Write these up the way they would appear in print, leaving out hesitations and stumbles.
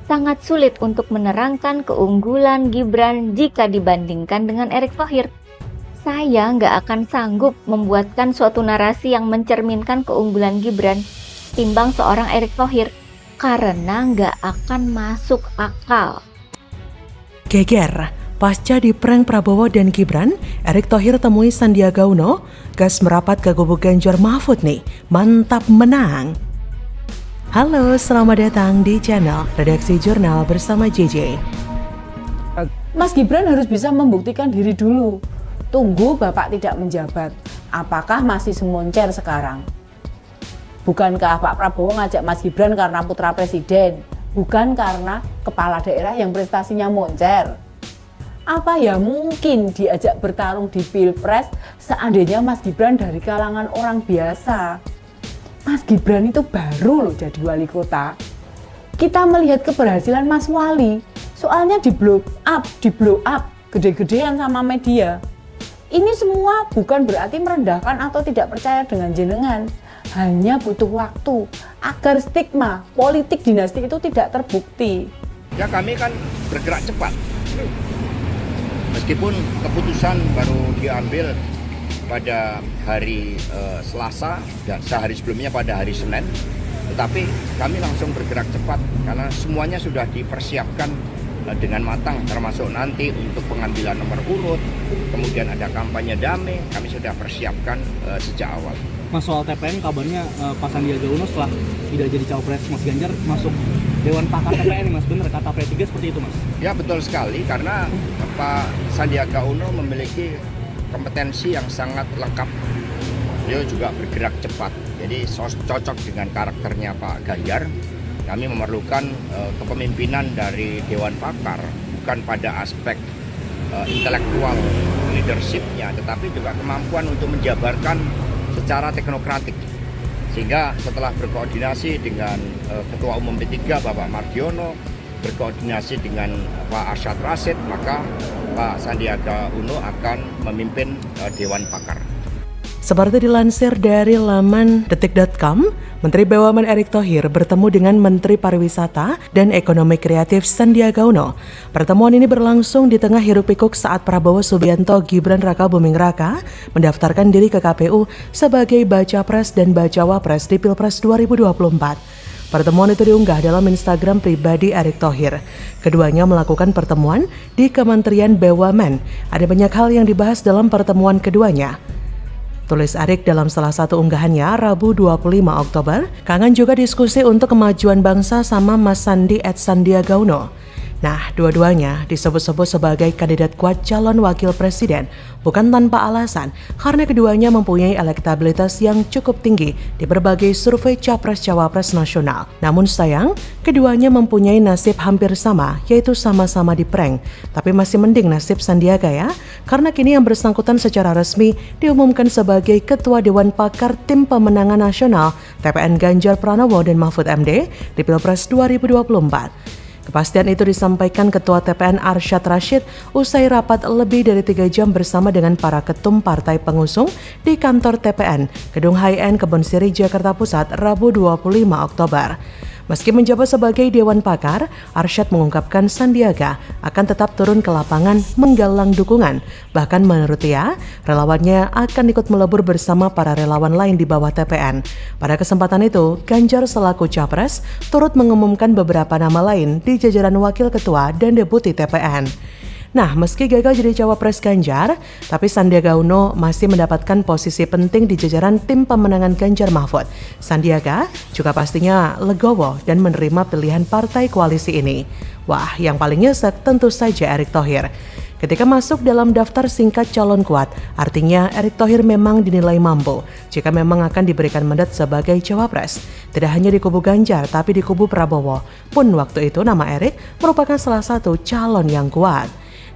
sangat sulit untuk menerangkan keunggulan Gibran jika dibandingkan dengan Erick Thohir. Saya nggak akan sanggup membuatkan suatu narasi yang mencerminkan keunggulan Gibran timbang seorang Erick Thohir, karena nggak akan masuk akal. Geger, pasca di prank Prabowo dan Gibran, Erick Thohir temui Sandiaga Uno, gas merapat ke kubu Ganjar Mahfud nih, mantap menang. Halo, selamat datang di channel Redaksi Jurnal bersama JJ. Mas Gibran harus bisa membuktikan diri dulu. Tunggu Bapak tidak menjabat. Apakah masih semoncer sekarang? Bukankah Pak Prabowo ngajak Mas Gibran karena putra presiden? Bukan karena kepala daerah yang prestasinya moncer? Apa ya mungkin diajak bertarung di Pilpres seandainya Mas Gibran dari kalangan orang biasa? Mas Gibran itu baru loh jadi wali kota. Kita melihat keberhasilan Mas Wali, soalnya di blow up gede-gedean sama media. Ini semua bukan berarti merendahkan atau tidak percaya dengan jenengan. Hanya butuh waktu agar stigma politik dinasti itu tidak terbukti. Ya kami kan bergerak cepat. Meskipun keputusan baru diambil pada hari Selasa dan sehari sebelumnya pada hari Senin, tetapi kami langsung bergerak cepat karena semuanya sudah dipersiapkan dengan matang, termasuk nanti untuk pengambilan nomor urut, kemudian ada kampanye damai, kami sudah persiapkan sejak awal. Mas, soal TPN kabarnya Pak Sandiaga Uno setelah tidak jadi cawapres Mas Ganjar masuk Dewan Pakar TPN, Mas, benar kata P3 seperti itu, Mas? Ya, betul sekali, karena Pak Sandiaga Uno memiliki kompetensi yang sangat lengkap. Beliau juga bergerak cepat, jadi cocok dengan karakternya Pak Ganjar. Kami memerlukan kepemimpinan dari Dewan Pakar, bukan pada aspek intelektual leadership-nya, tetapi juga kemampuan untuk menjabarkan secara teknokratik. Sehingga setelah berkoordinasi dengan Ketua Umum P3 Bapak Mardiono, berkoordinasi dengan Pak Arsyad Rashid, maka Pak Sandiaga Uno akan memimpin Dewan Pakar. Seperti dilansir dari laman detik.com, Menteri BUMN Erick Thohir bertemu dengan Menteri Pariwisata dan Ekonomi Kreatif Sandiaga Uno. Pertemuan ini berlangsung di tengah hiruk-pikuk saat Prabowo Subianto Gibran Raka Buming Raka mendaftarkan diri ke KPU sebagai Baca Pres dan Bacawa Pres di Pilpres 2024. Pertemuan itu diunggah dalam Instagram pribadi Erick Thohir. Keduanya melakukan pertemuan di Kementerian BUMN. Ada banyak hal yang dibahas dalam pertemuan keduanya. Tulis Erick dalam salah satu unggahannya Rabu 25 Oktober, kangen juga diskusi untuk kemajuan bangsa sama Mas Sandi @Sandiaga Uno. Nah, dua-duanya disebut-sebut sebagai kandidat kuat calon wakil presiden, bukan tanpa alasan, karena keduanya mempunyai elektabilitas yang cukup tinggi di berbagai survei Capres-Cawapres nasional. Namun sayang, keduanya mempunyai nasib hampir sama, yaitu sama-sama di prank. Tapi masih mending nasib Sandiaga ya, karena kini yang bersangkutan secara resmi diumumkan sebagai Ketua Dewan Pakar Tim Pemenangan Nasional TPN Ganjar Pranowo dan Mahfud MD di Pilpres 2024. Kepastian itu disampaikan Ketua TPN Arsyad Rashid usai rapat lebih dari 3 jam bersama dengan para ketum partai pengusung di kantor TPN, Gedung High End Kebon Siri, Jakarta Pusat, Rabu 25 Oktober. Meski menjabat sebagai Dewan Pakar, Arsyad mengungkapkan Sandiaga akan tetap turun ke lapangan menggalang dukungan. Bahkan menurut dia, relawannya akan ikut melebur bersama para relawan lain di bawah TPN. Pada kesempatan itu, Ganjar selaku Capres turut mengumumkan beberapa nama lain di jajaran Wakil Ketua dan Deputi TPN. Nah, meski gagal jadi cawapres Ganjar, tapi Sandiaga Uno masih mendapatkan posisi penting di jajaran tim pemenangan Ganjar Mahfud. Sandiaga juga pastinya legowo dan menerima pilihan partai koalisi ini. Wah, yang paling nyesek tentu saja Erick Thohir. Ketika masuk dalam daftar singkat calon kuat, artinya Erick Thohir memang dinilai mampu jika memang akan diberikan mandat sebagai cawapres. Tidak hanya di kubu Ganjar, tapi di kubu Prabowo pun waktu itu nama Erick merupakan salah satu calon yang kuat.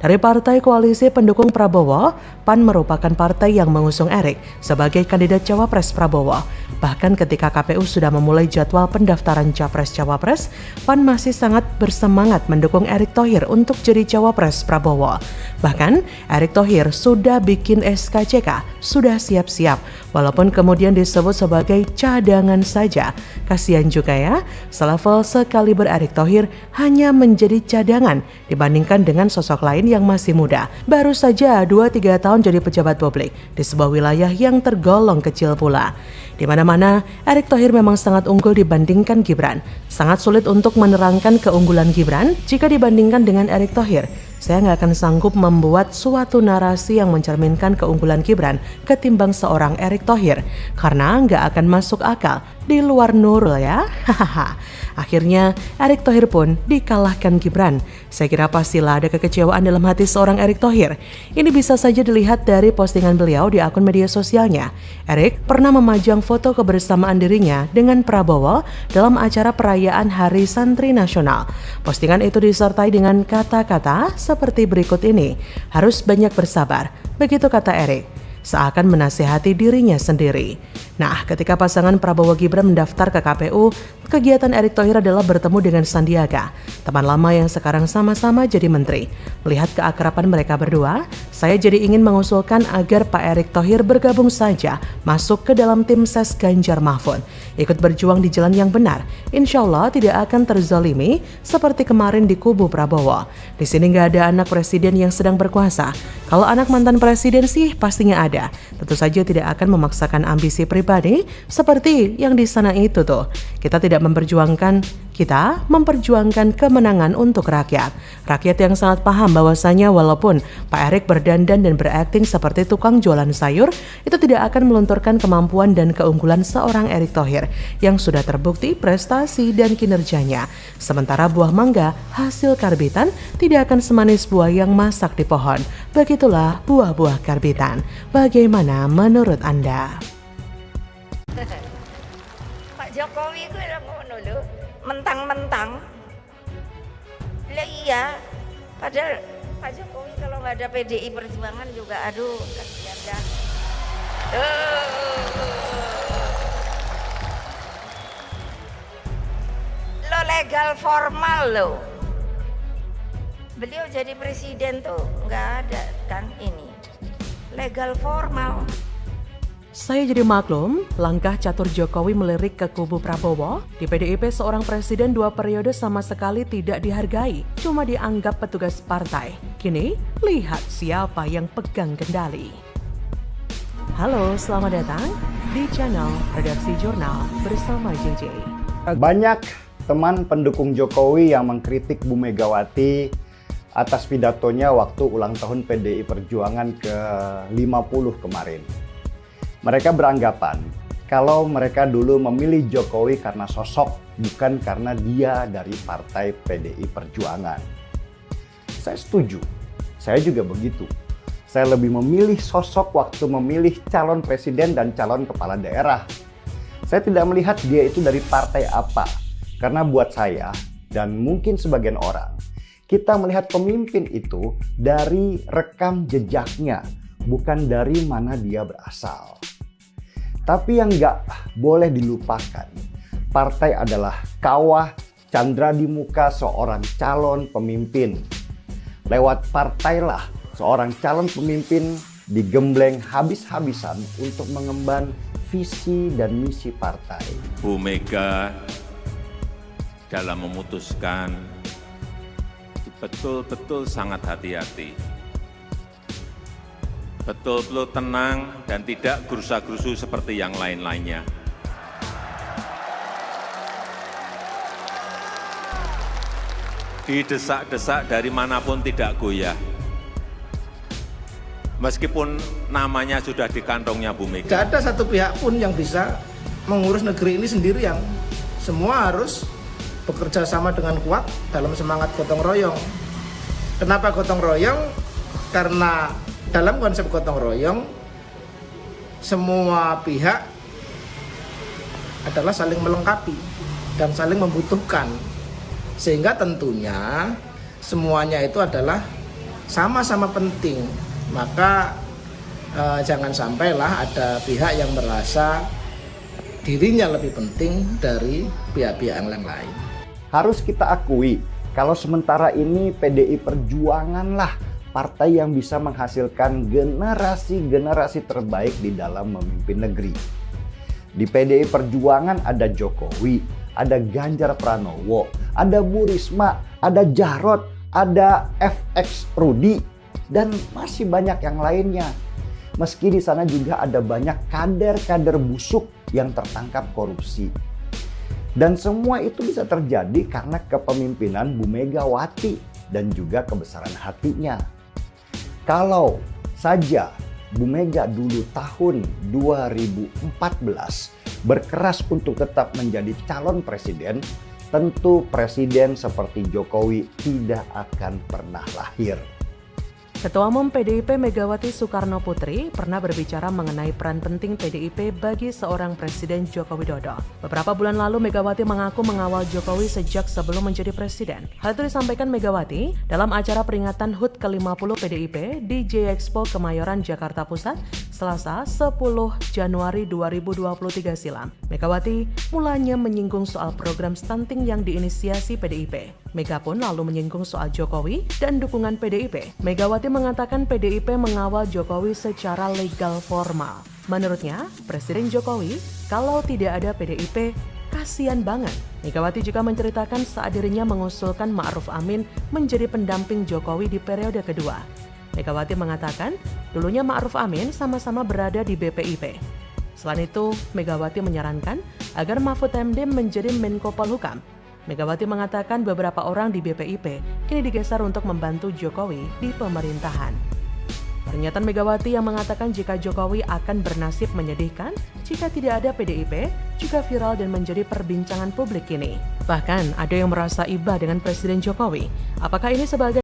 Dari partai koalisi pendukung Prabowo, PAN merupakan partai yang mengusung Erik sebagai kandidat cawapres Prabowo. Bahkan ketika KPU sudah memulai jadwal pendaftaran capres-cawapres, PAN masih sangat bersemangat mendukung Erick Thohir untuk jadi cawapres Prabowo. Bahkan, Erick Thohir sudah bikin SKCK, sudah siap-siap, walaupun kemudian disebut sebagai cadangan saja. Kasihan juga ya, selevel sekaliber Erick Thohir hanya menjadi cadangan dibandingkan dengan sosok lain yang masih muda. Baru saja 2-3 tahun jadi pejabat publik di sebuah wilayah yang tergolong kecil pula. Di mana-mana, Erick Thohir memang sangat unggul dibandingkan Gibran. Sangat sulit untuk menerangkan keunggulan Gibran jika dibandingkan dengan Erick Thohir. Saya nggak akan sanggup membuat suatu narasi yang mencerminkan keunggulan Gibran ketimbang seorang Erick Thohir, karena nggak akan masuk akal di luar Nurul ya. Hahaha. Akhirnya Erick Thohir pun dikalahkan Gibran. Saya kira pastilah ada kekecewaan dalam hati seorang Erick Thohir. Ini bisa saja dilihat dari postingan beliau di akun media sosialnya. Erick pernah memajang foto kebersamaan dirinya dengan Prabowo dalam acara perayaan Hari Santri Nasional. Postingan itu disertai dengan kata-kata seperti berikut ini, harus banyak bersabar, begitu kata Erick, seakan menasihati dirinya sendiri. Nah, ketika pasangan Prabowo Gibran mendaftar ke KPU, kegiatan Erick Thohir adalah bertemu dengan Sandiaga, teman lama yang sekarang sama-sama jadi menteri. Melihat keakraban mereka berdua, saya jadi ingin mengusulkan agar Pak Erick Thohir bergabung saja masuk ke dalam tim ses Ganjar Mahfud. Ikut berjuang di jalan yang benar, insya Allah tidak akan terzalimi seperti kemarin di kubu Prabowo. Di sini nggak ada anak presiden yang sedang berkuasa. Kalau anak mantan presiden sih pastinya ada. Tentu saja tidak akan memaksakan ambisi pribadi seperti yang di sana itu tuh. Kita memperjuangkan kemenangan untuk rakyat. Rakyat yang sangat paham bahwasanya walaupun Pak Erick berdandan dan berakting seperti tukang jualan sayur, itu tidak akan melunturkan kemampuan dan keunggulan seorang Erick Thohir yang sudah terbukti prestasi dan kinerjanya. Sementara buah mangga hasil karbitan tidak akan semanis buah yang masak di pohon. Begitulah buah-buah karbitan. Bagaimana menurut Anda? Pak Jokowi itu ngono lho, mentang-mentang. Lah iya, padahal Pak Jokowi kalau nggak ada PDI Perjuangan juga aduh kasihan dah. Lo legal formal lo. Beliau jadi presiden tuh nggak ada kan ini. Legal formal. Saya jadi maklum, langkah catur Jokowi melirik ke kubu Prabowo. Di PDIP seorang presiden 2 periode sama sekali tidak dihargai, cuma dianggap petugas partai. Kini, lihat siapa yang pegang kendali. Halo, selamat datang di channel Redaksi Jurnal bersama JJ. Banyak teman pendukung Jokowi yang mengkritik Bu Megawati atas pidatonya waktu ulang tahun PDI Perjuangan ke-50 kemarin. Mereka beranggapan kalau mereka dulu memilih Jokowi karena sosok, bukan karena dia dari partai PDI Perjuangan. Saya setuju, saya juga begitu. Saya lebih memilih sosok waktu memilih calon presiden dan calon kepala daerah. Saya tidak melihat dia itu dari partai apa, karena buat saya dan mungkin sebagian orang, kita melihat pemimpin itu dari rekam jejaknya, bukan dari mana dia berasal. Tapi yang nggak boleh dilupakan, partai adalah kawah candra di muka seorang calon pemimpin. Lewat partailah seorang calon pemimpin digembleng habis-habisan untuk mengemban visi dan misi partai. Bu Mega dalam memutuskan betul-betul sangat hati-hati. Betul-betul tenang dan tidak gerusa-gerusu seperti yang lain-lainnya. Didesak-desak dari manapun tidak goyah. Meskipun namanya sudah di kantongnya Bu Mega. Tidak ada satu pihak pun yang bisa mengurus negeri ini sendirian. Semua harus bekerja sama dengan kuat dalam semangat gotong royong. Kenapa gotong royong? Karena dalam konsep gotong royong, semua pihak adalah saling melengkapi dan saling membutuhkan. Sehingga tentunya semuanya itu adalah sama-sama penting, maka jangan sampailah ada pihak yang merasa dirinya lebih penting dari pihak-pihak yang lain. Harus kita akui, kalau sementara ini PDI Perjuangan lah partai yang bisa menghasilkan generasi-generasi terbaik di dalam memimpin negeri. Di PDI Perjuangan ada Jokowi, ada Ganjar Pranowo, ada Bu Risma, ada Jarot, ada FX Rudi, dan masih banyak yang lainnya. Meski di sana juga ada banyak kader-kader busuk yang tertangkap korupsi. Dan semua itu bisa terjadi karena kepemimpinan Bu Megawati dan juga kebesaran hatinya. Kalau saja Bu Mega dulu tahun 2014 berkeras untuk tetap menjadi calon presiden, tentu presiden seperti Jokowi tidak akan pernah lahir. Ketua Umum PDIP Megawati Soekarno Putri pernah berbicara mengenai peran penting PDIP bagi seorang Presiden Joko Widodo. Beberapa bulan lalu Megawati mengaku mengawal Jokowi sejak sebelum menjadi presiden. Hal itu disampaikan Megawati dalam acara peringatan HUT ke-50 PDIP di J-Expo Kemayoran, Jakarta Pusat, Selasa 10 Januari 2023 silam. Megawati mulanya menyinggung soal program stunting yang diinisiasi PDIP. Mega pun lalu menyinggung soal Jokowi dan dukungan PDIP. Megawati mengatakan PDIP mengawal Jokowi secara legal formal. Menurutnya, Presiden Jokowi kalau tidak ada PDIP, kasihan banget. Megawati juga menceritakan saat dirinya mengusulkan Ma'ruf Amin menjadi pendamping Jokowi di periode kedua. Megawati mengatakan, dulunya Ma'ruf Amin sama-sama berada di BPIP. Selain itu, Megawati menyarankan agar Mahfud MD menjadi Menko Polhukam. Megawati mengatakan beberapa orang di BPIP kini digeser untuk membantu Jokowi di pemerintahan. Pernyataan Megawati yang mengatakan jika Jokowi akan bernasib menyedihkan jika tidak ada PDIP juga viral dan menjadi perbincangan publik kini. Bahkan ada yang merasa iba dengan Presiden Jokowi. Apakah ini sebagai